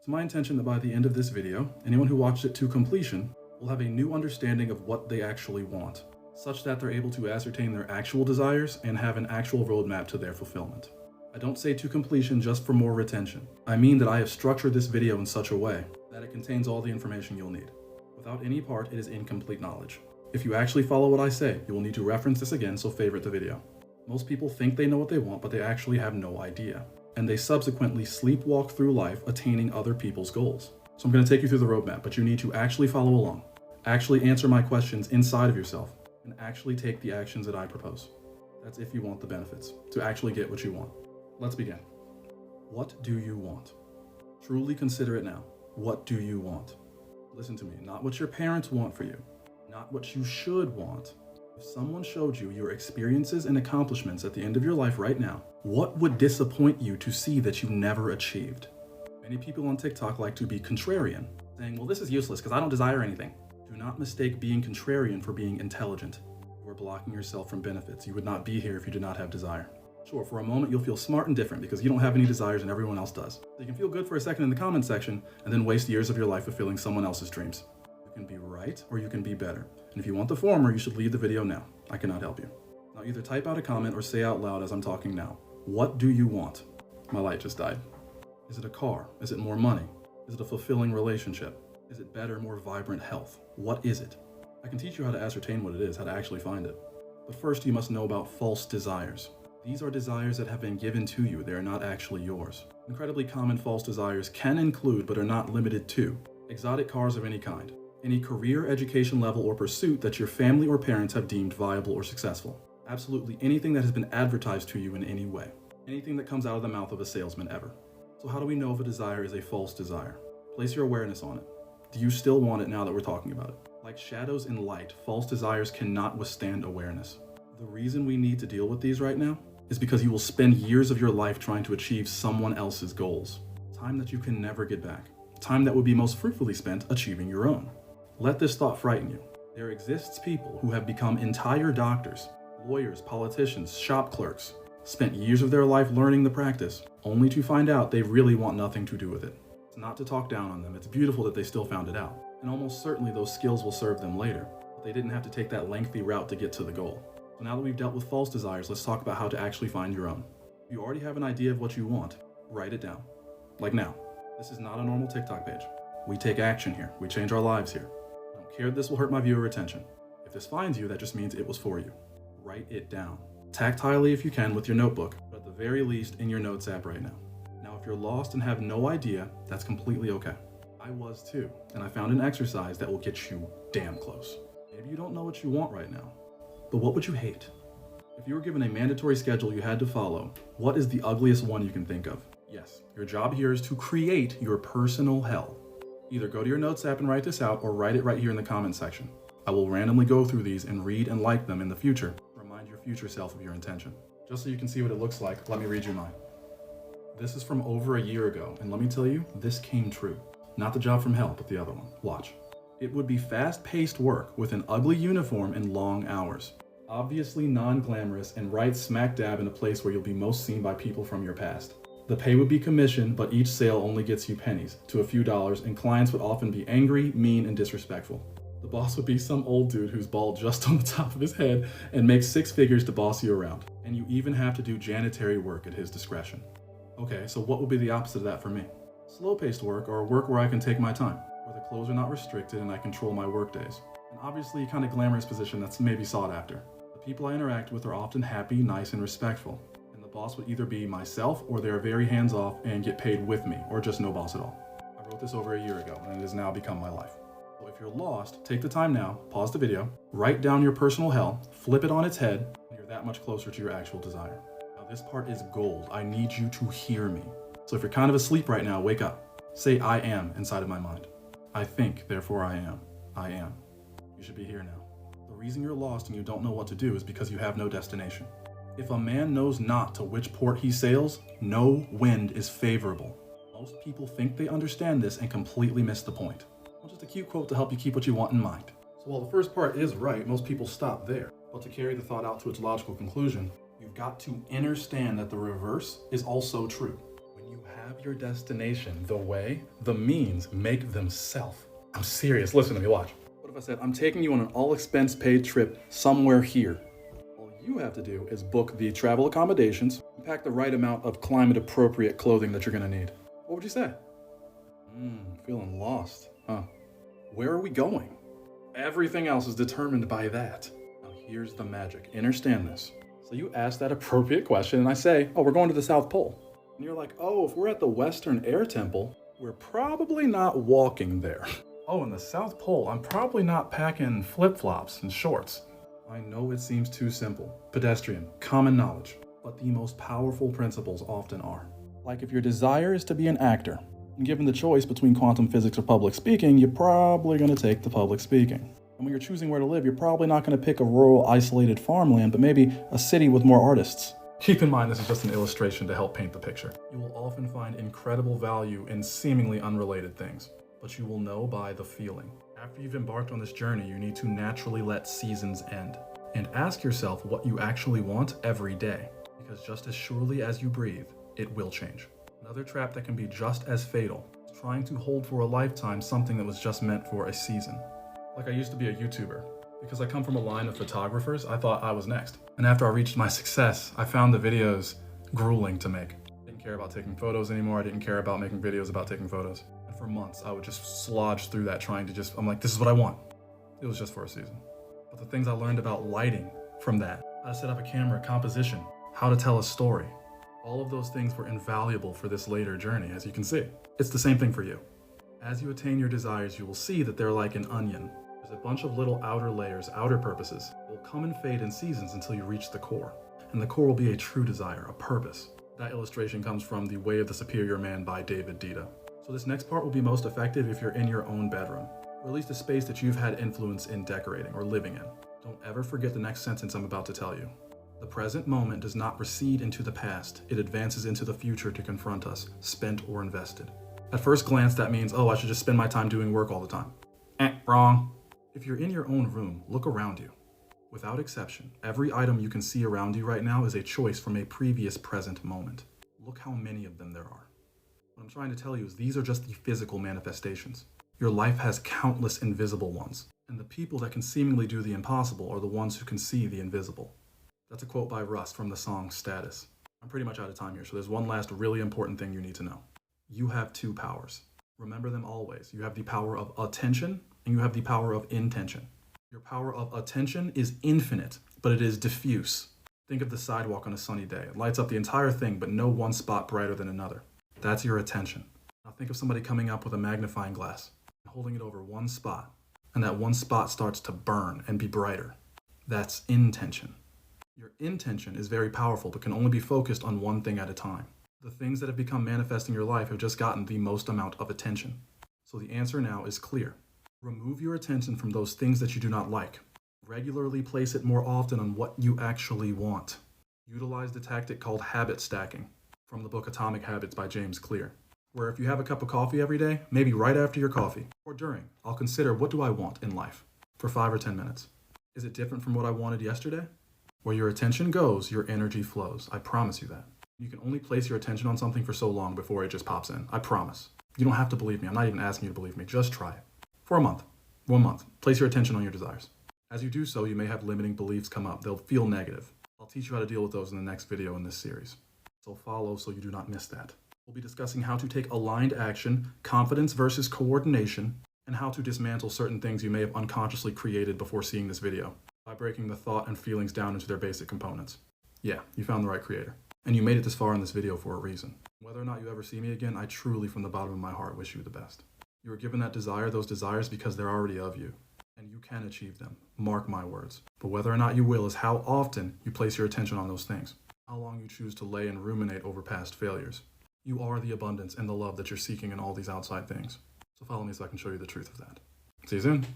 It's my intention that by the end of this video, anyone who watched it to completion will have a new understanding of what they actually want, such that they're able to ascertain their actual desires and have an actual roadmap to their fulfillment. I don't say to completion just for more retention. I mean that I have structured this video in such a way that it contains all the information you'll need. Without any part, it is incomplete knowledge. If you actually follow what I say, you will need to reference this again, so favorite the video. Most people think they know what they want, but they actually have no idea. And they subsequently sleepwalk through life attaining other people's goals. So I'm going to take you through the roadmap, but you need to actually follow along, actually answer my questions inside of yourself, and actually take the actions that I propose. That's if you want the benefits, to actually get what you want. Let's begin. What do you want? Truly consider it now. What do you want? Listen to me, not what your parents want for you, not what you should want. If someone showed you your experiences and accomplishments at the end of your life right now, what would disappoint you to see that you never achieved? Many people on TikTok like to be contrarian, saying, well, this is useless because I don't desire anything. Do not mistake being contrarian for being intelligent. You are blocking yourself from benefits. You would not be here if you did not have desire. Sure, for a moment you'll feel smart and different because you don't have any desires and everyone else does. So you can feel good for a second in the comment section and then waste years of your life fulfilling someone else's dreams. You can be right or you can be better. And if you want the former, you should leave the video now. I cannot help you. Now either type out a comment or say out loud as I'm talking now. What do you want? My light just died. Is it a car? Is it more money? Is it a fulfilling relationship? Is it better, more vibrant health? What is it? I can teach you how to ascertain what it is, how to actually find it. But first you must know about false desires. These are desires that have been given to you. They are not actually yours. Incredibly common false desires can include, but are not limited to, exotic cars of any kind, any career, education level, or pursuit that your family or parents have deemed viable or successful. Absolutely anything that has been advertised to you in any way. Anything that comes out of the mouth of a salesman ever. So how do we know if a desire is a false desire? Place your awareness on it. Do you still want it now that we're talking about it? Like shadows in light, false desires cannot withstand awareness. The reason we need to deal with these right now is because you will spend years of your life trying to achieve someone else's goals. Time that you can never get back. Time that would be most fruitfully spent achieving your own. Let this thought frighten you. There exists people who have become entire doctors, lawyers, politicians, shop clerks, spent years of their life learning the practice, only to find out they really want nothing to do with it. It's not to talk down on them. It's beautiful that they still found it out. And almost certainly those skills will serve them later, but they didn't have to take that lengthy route to get to the goal. So now that we've dealt with false desires, let's talk about how to actually find your own. If you already have an idea of what you want, write it down. Like now. This is not a normal TikTok page. We take action here. We change our lives here. I don't care if this will hurt my viewer retention. If this finds you, that just means it was for you. Write it down. Tactilely if you can with your notebook, but at the very least in your notes app right now. Now if you're lost and have no idea, that's completely okay. I was too, and I found an exercise that will get you damn close. Maybe you don't know what you want right now, but what would you hate? If you were given a mandatory schedule you had to follow, what is the ugliest one you can think of? Yes, your job here is to create your personal hell. Either go to your notes app and write this out or write it right here in the comment section. I will randomly go through these and read and like them in the future. Remind your future self of your intention. Just so you can see what it looks like, let me read you mine. This is from over a year ago, and let me tell you, this came true. Not the job from hell, but the other one. Watch. It would be fast-paced work with an ugly uniform and long hours. Obviously non-glamorous and right smack dab in a place where you'll be most seen by people from your past. The pay would be commission, but each sale only gets you pennies to a few dollars, and clients would often be angry, mean, and disrespectful. The boss would be some old dude who's bald just on the top of his head and makes 6 figures to boss you around. And you even have to do janitary work at his discretion. Okay, so what would be the opposite of that for me? Slow-paced work, or work where I can take my time, where the clothes are not restricted and I control my work days. And obviously a kind of glamorous position that's maybe sought after. The people I interact with are often happy, nice, and respectful. And the boss would either be myself or they are very hands-off and get paid with me, or just no boss at all. I wrote this over a year ago and it has now become my life. So if you're lost, take the time now, pause the video, write down your personal hell, flip it on its head, and you're that much closer to your actual desire. Now this part is gold. I need you to hear me. So if you're kind of asleep right now, wake up. Say I am inside of my mind. I think, therefore I am. I am. You should be here now. The reason you're lost and you don't know what to do is because you have no destination. If a man knows not to which port he sails, no wind is favorable. Most people think they understand this and completely miss the point. Well, just a cute quote to help you keep what you want in mind. So while the first part is right, most people stop there. But to carry the thought out to its logical conclusion, you've got to understand that the reverse is also true. When you have Let your destination, the way, the means, make them self. I'm serious, listen to me, watch. What if I said, I'm taking you on an all-expense paid trip somewhere here? All you have to do is book the travel accommodations and pack the right amount of climate-appropriate clothing that you're gonna need. What would you say? Feeling lost, huh? Where are we going? Everything else is determined by that. Now here's the magic, understand this. So you ask that appropriate question and I say, oh, we're going to the South Pole. And you're like, oh, if we're at the Western Air Temple, we're probably not walking there. Oh, in the South Pole, I'm probably not packing flip-flops and shorts. I know it seems too simple, pedestrian, common knowledge, but the most powerful principles often are. Like if your desire is to be an actor, and given the choice between quantum physics or public speaking, you're probably going to take the public speaking. And when you're choosing where to live, you're probably not going to pick a rural, isolated farmland, but maybe a city with more artists. Keep in mind, this is just an illustration to help paint the picture. You will often find incredible value in seemingly unrelated things, but you will know by the feeling. After you've embarked on this journey, you need to naturally let seasons end and ask yourself what you actually want every day, because just as surely as you breathe, it will change. Another trap that can be just as fatal is trying to hold for a lifetime something that was just meant for a season. Like I used to be a YouTuber. Because I come from a line of photographers, I thought I was next. And after I reached my success, I found the videos grueling to make. I didn't care about taking photos anymore. I didn't care about making videos about taking photos. And for months, I would just slodge through that trying to I'm like, this is what I want. It was just for a season. But the things I learned about lighting from that, how to set up a camera, composition, how to tell a story, all of those things were invaluable for this later journey, as you can see. It's the same thing for you. As you attain your desires, you will see that they're like an onion. There's a bunch of little outer layers, outer purposes, will come and fade in seasons until you reach the core. And the core will be a true desire, a purpose. That illustration comes from The Way of the Superior Man by David Deida. So this next part will be most effective if you're in your own bedroom, or at least a space that you've had influence in decorating or living in. Don't ever forget the next sentence I'm about to tell you. The present moment does not recede into the past. It advances into the future to confront us, spent or invested. At first glance, that means, oh, I should just spend my time doing work all the time. Wrong. If you're in your own room, look around you. Without exception, every item you can see around you right now is a choice from a previous present moment. Look how many of them there are. What I'm trying to tell you is these are just the physical manifestations. Your life has countless invisible ones, and the people that can seemingly do the impossible are the ones who can see the invisible. That's a quote by Rust from the song Status. I'm pretty much out of time here, so there's one last really important thing you need to know. You have two powers. Remember them always. You have the power of attention, and you have the power of intention. Your power of attention is infinite, but it is diffuse. Think of the sidewalk on a sunny day. It lights up the entire thing, but no one spot brighter than another. That's your attention. Now think of somebody coming up with a magnifying glass and holding it over one spot, and that one spot starts to burn and be brighter. That's intention. Your intention is very powerful, but can only be focused on one thing at a time. The things that have become manifest in your life have just gotten the most amount of attention. So the answer now is clear. Remove your attention from those things that you do not like. Regularly place it more often on what you actually want. Utilize the tactic called habit stacking from the book Atomic Habits by James Clear, where if you have a cup of coffee every day, maybe right after your coffee or during, I'll consider what do I want in life for 5 or 10 minutes. Is it different from what I wanted yesterday? Where your attention goes, your energy flows. I promise you that. You can only place your attention on something for so long before it just pops in. I promise. You don't have to believe me. I'm not even asking you to believe me. Just try it. For a month. 1 month. Place your attention on your desires. As you do so, you may have limiting beliefs come up. They'll feel negative. I'll teach you how to deal with those in the next video in this series. So follow so you do not miss that. We'll be discussing how to take aligned action, confidence versus coordination, and how to dismantle certain things you may have unconsciously created before seeing this video by breaking the thought and feelings down into their basic components. Yeah, you found the right creator. And you made it this far in this video for a reason. Whether or not you ever see me again, I truly, from the bottom of my heart, wish you the best. You were given that desire, those desires, because they're already of you. And you can achieve them. Mark my words. But whether or not you will is how often you place your attention on those things. How long you choose to lay and ruminate over past failures. You are the abundance and the love that you're seeking in all these outside things. So follow me so I can show you the truth of that. See you soon.